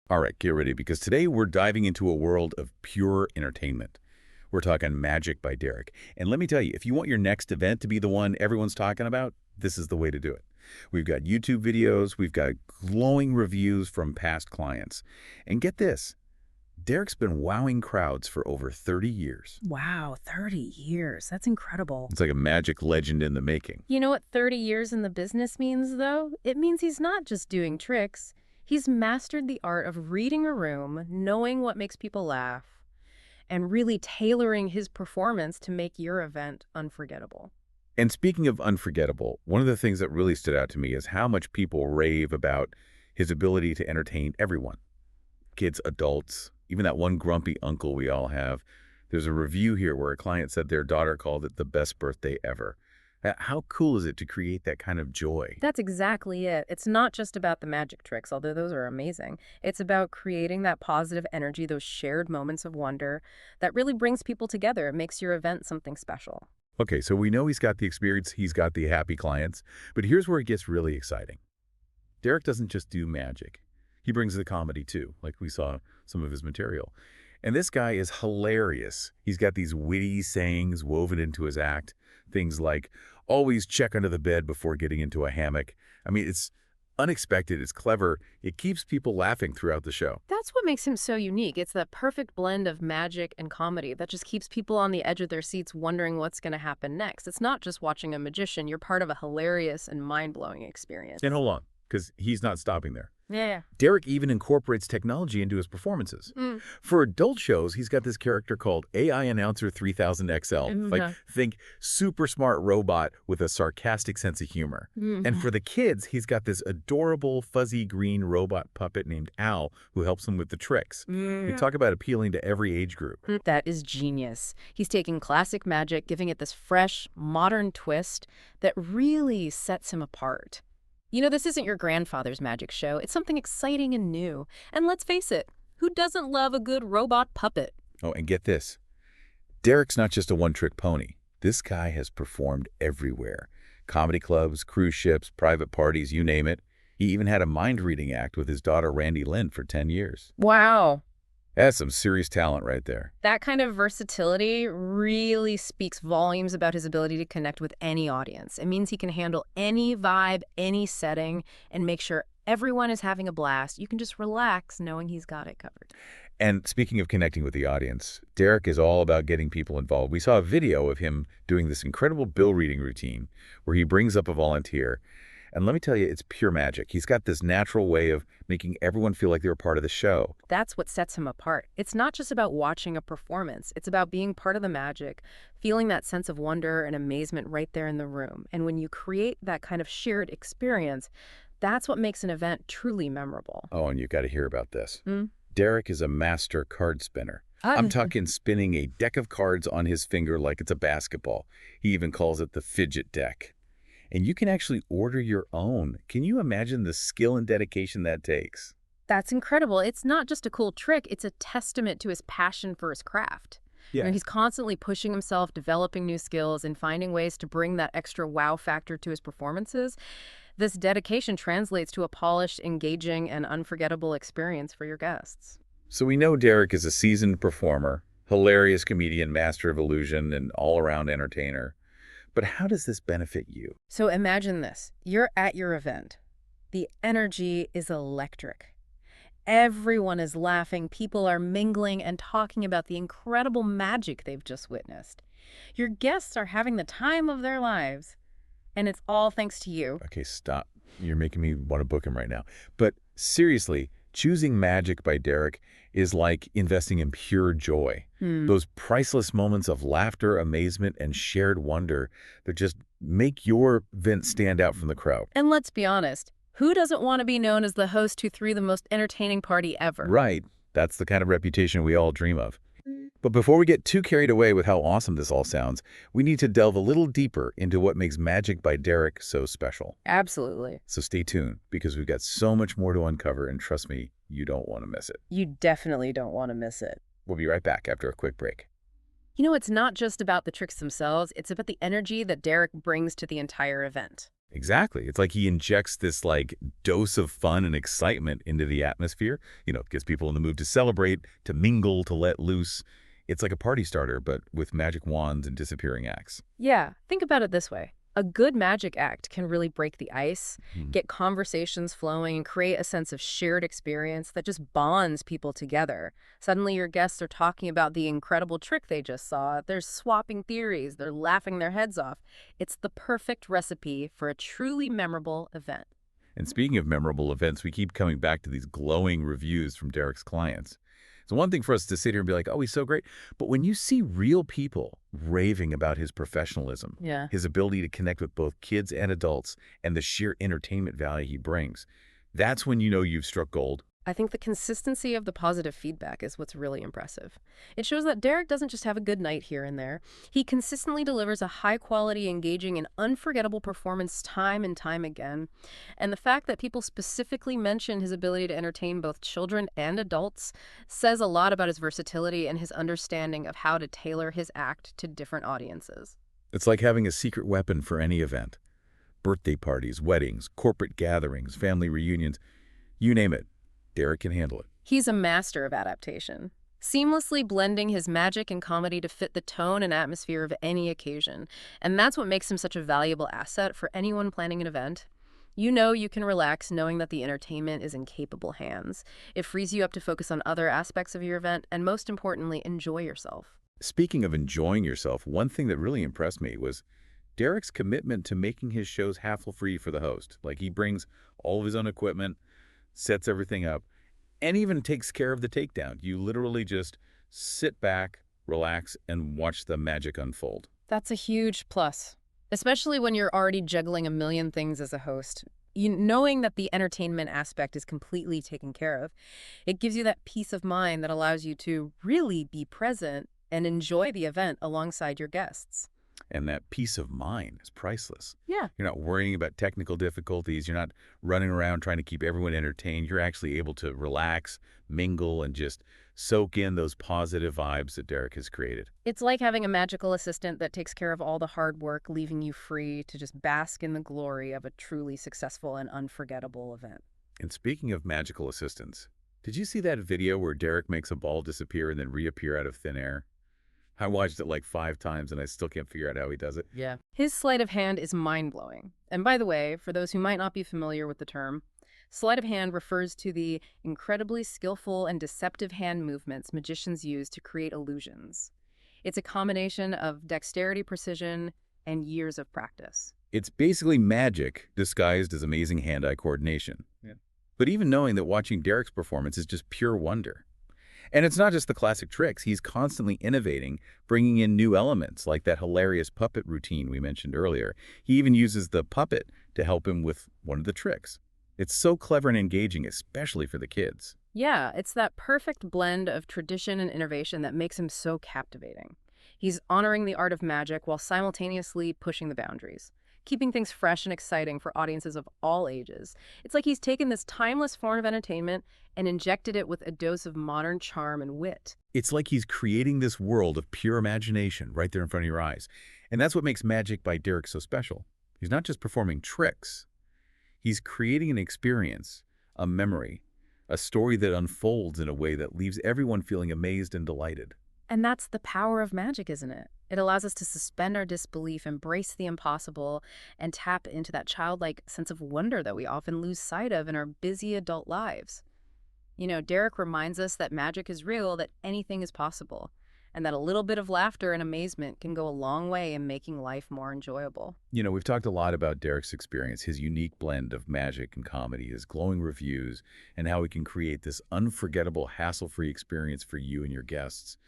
All right, get ready because today we're diving into a world of pure entertainment. We're talking Magic by Derek. And let me tell you, if you want your next event to be the one everyone's talking about, this is the way to do it. We've got YouTube videos, we've got glowing reviews from past clients. And get this, Derek's been wowing crowds for over 30 years. Wow, 30 years. That's incredible. It's like a magic legend in the making. You know what 30 years in the business means, though? It means he's not just doing tricks. He's mastered the art of reading a room, knowing what makes people laugh, and really tailoring his performance to make your event unforgettable. And speaking of unforgettable, one of the things that really stood out to me is how much people rave about his ability to entertain everyone. Kids, adults, even that one grumpy uncle we all have. There's a review here where a client said their daughter called it the best birthday ever. How cool is it to create that kind of joy? That's exactly it. It's not just about the magic tricks, although those are amazing. It's about creating that positive energy, those shared moments of wonder that really brings people together. It makes your event something special. Okay, so we know he's got the experience, he's got the happy clients, but here's where it gets really exciting. Derek doesn't just do magic. He brings the comedy too, like we saw some of his material. And this guy is hilarious. He's got these witty sayings woven into his act. Things like, always check under the bed before getting into a hammock. I mean, it's unexpected, it's clever. It keeps people laughing throughout the show. That's what makes him so unique. It's the perfect blend of magic and comedy that just keeps people on the edge of their seats wondering what's going to happen next. It's not just watching a magician. You're part of a hilarious and mind-blowing experience. And hold on, because he's not stopping there. Yeah. Derek even incorporates technology into his performances. For adult shows, he's got this character called AI Announcer 3000XL. Like, think super smart robot with a sarcastic sense of humor. And for the kids, he's got this adorable fuzzy green robot puppet named Al who helps him with the tricks. We talk about appealing to every age group. That is genius. He's taking classic magic, giving it this fresh, modern twist that really sets him apart. You know, this isn't your grandfather's magic show. It's something exciting and new. And let's face it, who doesn't love a good robot puppet? Oh, and get this. Derek's not just a one-trick pony. This guy has performed everywhere. Comedy clubs, cruise ships, private parties, you name it. He even had a mind-reading act with his daughter Randy Lynn for 10 years. Wow. That's some serious talent right there. That kind of versatility really speaks volumes about his ability to connect with any audience. It means he can handle any vibe, any setting, and make sure everyone is having a blast. You can just relax knowing he's got it covered. And speaking of connecting with the audience, Derek is all about getting people involved. We saw a video of him doing this incredible bill reading routine where he brings up a volunteer. And let me tell you, it's pure magic. He's got this natural way of making everyone feel like they're a part of the show. That's what sets him apart. It's not just about watching a performance. It's about being part of the magic, feeling that sense of wonder and amazement right there in the room. And when you create that kind of shared experience, that's what makes an event truly memorable. Oh, and you got to hear about this. Derek is a master card spinner. I'm talking spinning a deck of cards on his finger like it's a basketball. He even calls it the fidget deck. And you can actually order your own. Can you imagine the skill and dedication that takes? That's incredible. It's not just a cool trick. It's a testament to his passion for his craft. You know, he's constantly pushing himself, developing new skills, and finding ways to bring that extra wow factor to his performances. This dedication translates to a polished, engaging, and unforgettable experience for your guests. So we know Derek is a seasoned performer, hilarious comedian, master of illusion, and all-around entertainer. But how does this benefit you? So imagine this. You're at your event. The energy is electric. Everyone is laughing. People are mingling and talking about the incredible magic they've just witnessed. Your guests are having the time of their lives. And it's all thanks to you. Okay, stop. You're making me want to book him right now. But seriously, choosing Magic by Derek is like investing in pure joy. Those priceless moments of laughter, amazement, and shared wonder that just make your event stand out from the crowd. And let's be honest, who doesn't want to be known as the host who threw the most entertaining party ever? Right. That's the kind of reputation we all dream of. But before we get too carried away with how awesome this all sounds, we need to delve a little deeper into what makes Magic by Derek so special. Absolutely. So stay tuned, because we've got so much more to uncover, and trust me, you don't want to miss it. You definitely don't want to miss it. We'll be right back after a quick break. You know, it's not just about the tricks themselves, it's about the energy that Derek brings to the entire event. Exactly. It's like he injects this like dose of fun and excitement into the atmosphere. Gets people in the mood to celebrate, to mingle, to let loose. It's like a party starter, but with magic wands and disappearing acts. Yeah, think about it this way. A good magic act can really break the ice, Hmm. get conversations flowing, and create a sense of shared experience that just bonds people together. Suddenly, your guests are talking about the incredible trick they just saw. They're swapping theories, they're laughing their heads off. It's the perfect recipe for a truly memorable event. And speaking of memorable events, we keep coming back to these glowing reviews from Derek's clients. It's one thing for us to sit here and be like, oh, he's so great. But when you see real people raving about his professionalism, Yeah. his ability to connect with both kids and adults, and the sheer entertainment value he brings, that's when you know you've struck gold. I think the consistency of the positive feedback is what's really impressive. It shows that Derek doesn't just have a good night here and there. He consistently delivers a high-quality, engaging, and unforgettable performance time and time again. And the fact that people specifically mention his ability to entertain both children and adults says a lot about his versatility and his understanding of how to tailor his act to different audiences. It's like having a secret weapon for any event. Birthday parties, weddings, corporate gatherings, family reunions, you name it. Derek can handle it. He's a master of adaptation, seamlessly blending his magic and comedy to fit the tone and atmosphere of any occasion. And that's what makes him such a valuable asset for anyone planning an event. You know you can relax knowing that the entertainment is in capable hands. It frees you up to focus on other aspects of your event and, most importantly, enjoy yourself. Speaking of enjoying yourself, one thing that really impressed me was Derek's commitment to making his shows hassle-free for the host. Like he brings all of his own equipment, sets everything up, and even takes care of the takedown. You literally just sit back, relax, and watch the magic unfold. That's a huge plus, especially when you're already juggling a million things as a host. Knowing that the entertainment aspect is completely taken care of, it gives you that peace of mind that allows you to really be present and enjoy the event alongside your guests. And that peace of mind is priceless. Yeah. You're not worrying about technical difficulties. You're not running around trying to keep everyone entertained. You're actually able to relax, mingle, and just soak in those positive vibes that Derek has created. It's like having a magical assistant that takes care of all the hard work, leaving you free to just bask in the glory of a truly successful and unforgettable event. And speaking of magical assistants, did you see that video where Derek makes a ball disappear and then reappear out of thin air? I watched it like 5 times and I still can't figure out how he does it. Yeah. His sleight of hand is mind-blowing. And by the way, for those who might not be familiar with the term, sleight of hand refers to the incredibly skillful and deceptive hand movements magicians use to create illusions. It's a combination of dexterity, precision, and years of practice. It's basically magic disguised as amazing hand-eye coordination. Yeah. But even knowing that watching Derek's performance is just pure wonder. And it's not just the classic tricks. He's constantly innovating, bringing in new elements like that hilarious puppet routine we mentioned earlier. He even uses the puppet to help him with one of the tricks. It's so clever and engaging, especially for the kids. Yeah, it's that perfect blend of tradition and innovation that makes him so captivating. He's honoring the art of magic while simultaneously pushing the boundaries, keeping things fresh and exciting for audiences of all ages. It's like he's taken this timeless form of entertainment and injected it with a dose of modern charm and wit. It's like he's creating this world of pure imagination right there in front of your eyes. And that's what makes Magic by Derek so special. He's not just performing tricks. He's creating an experience, a memory, a story that unfolds in a way that leaves everyone feeling amazed and delighted. And that's the power of magic, isn't it? It allows us to suspend our disbelief, embrace the impossible, and tap into that childlike sense of wonder that we often lose sight of in our busy adult lives. Derek reminds us that magic is real, that anything is possible, and that a little bit of laughter and amazement can go a long way in making life more enjoyable. We've talked a lot about Derek's experience, his unique blend of magic and comedy, his glowing reviews, and how he can create this unforgettable, hassle-free experience for you and your guests.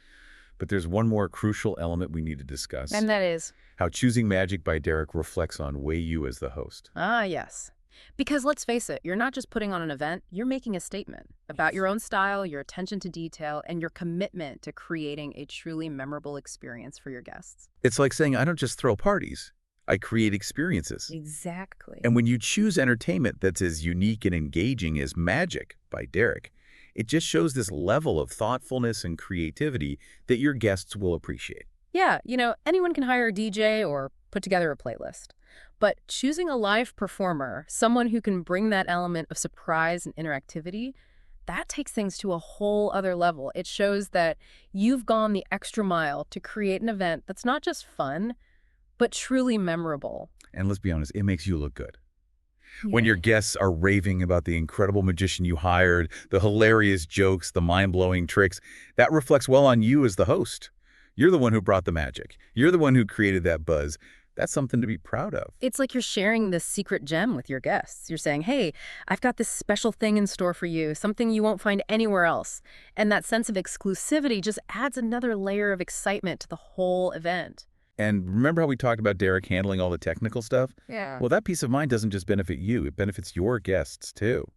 But there's one more crucial element we need to discuss. And that is? How choosing Magic by Derek reflects on you as the host. Ah, yes. Because let's face it, you're not just putting on an event, you're making a statement about your own style, your attention to detail, and your commitment to creating a truly memorable experience for your guests. It's like saying, I don't just throw parties, I create experiences. Exactly. And when you choose entertainment that's as unique and engaging as Magic by Derek, it just shows this level of thoughtfulness and creativity that your guests will appreciate. Yeah, anyone can hire a DJ or put together a playlist. But choosing a live performer, someone who can bring that element of surprise and interactivity, that takes things to a whole other level. It shows that you've gone the extra mile to create an event that's not just fun, but truly memorable. And let's be honest, it makes you look good. When Yeah. your guests are raving about the incredible magician you hired, the hilarious jokes, the mind-blowing tricks, that reflects well on you as the host. You're the one who brought the magic. You're the one who created that buzz. That's something to be proud of. It's like you're sharing this secret gem with your guests. You're saying, hey, I've got this special thing in store for you, something you won't find anywhere else. And that sense of exclusivity just adds another layer of excitement to the whole event. And remember how we talked about Derek handling all the technical stuff? Yeah. Well, that peace of mind doesn't just benefit you, it benefits your guests too.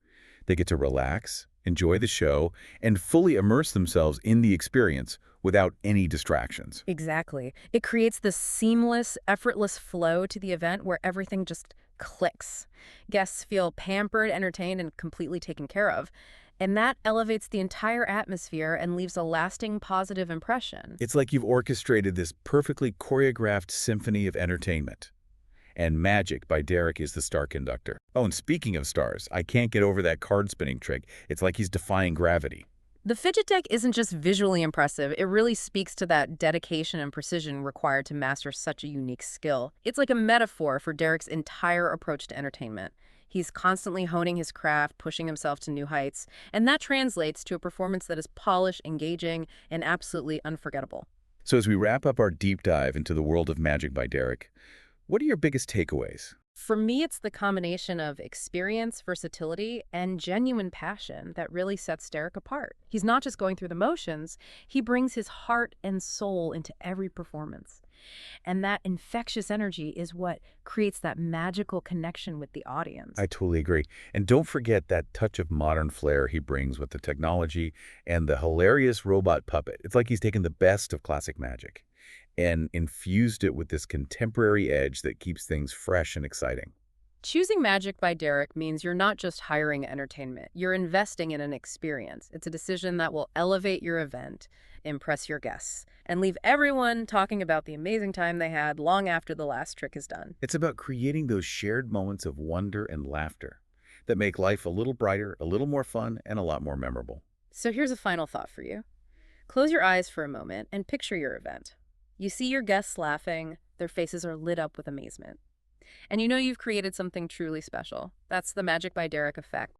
They get to relax, enjoy the show, and fully immerse themselves in the experience without any distractions. Exactly. It creates this seamless, effortless flow to the event where everything just clicks. Guests feel pampered, entertained, and completely taken care of. And that elevates the entire atmosphere and leaves a lasting positive impression. It's like you've orchestrated this perfectly choreographed symphony of entertainment. And Magic by Derek is the star conductor. Oh, and speaking of stars, I can't get over that card spinning trick. It's like he's defying gravity. The fidget deck isn't just visually impressive, it really speaks to that dedication and precision required to master such a unique skill. It's like a metaphor for Derek's entire approach to entertainment. He's constantly honing his craft, pushing himself to new heights, and that translates to a performance that is polished, engaging, and absolutely unforgettable. So as we wrap up our deep dive into the world of Magic by Derek, what are your biggest takeaways? For me, it's the combination of experience, versatility, and genuine passion that really sets Derek apart. He's not just going through the motions, he brings his heart and soul into every performance. And that infectious energy is what creates that magical connection with the audience. I totally agree. And don't forget that touch of modern flair he brings with the technology and the hilarious robot puppet. It's like he's taken the best of classic magic and infused it with this contemporary edge that keeps things fresh and exciting. Choosing Magic by Derek means you're not just hiring entertainment, you're investing in an experience. It's a decision that will elevate your event, impress your guests, and leave everyone talking about the amazing time they had long after the last trick is done. It's about creating those shared moments of wonder and laughter that make life a little brighter, a little more fun, and a lot more memorable. So here's a final thought for you. Close your eyes for a moment and picture your event. You see your guests laughing, their faces are lit up with amazement. And you know you've created something truly special. That's the Magic by Derek effect.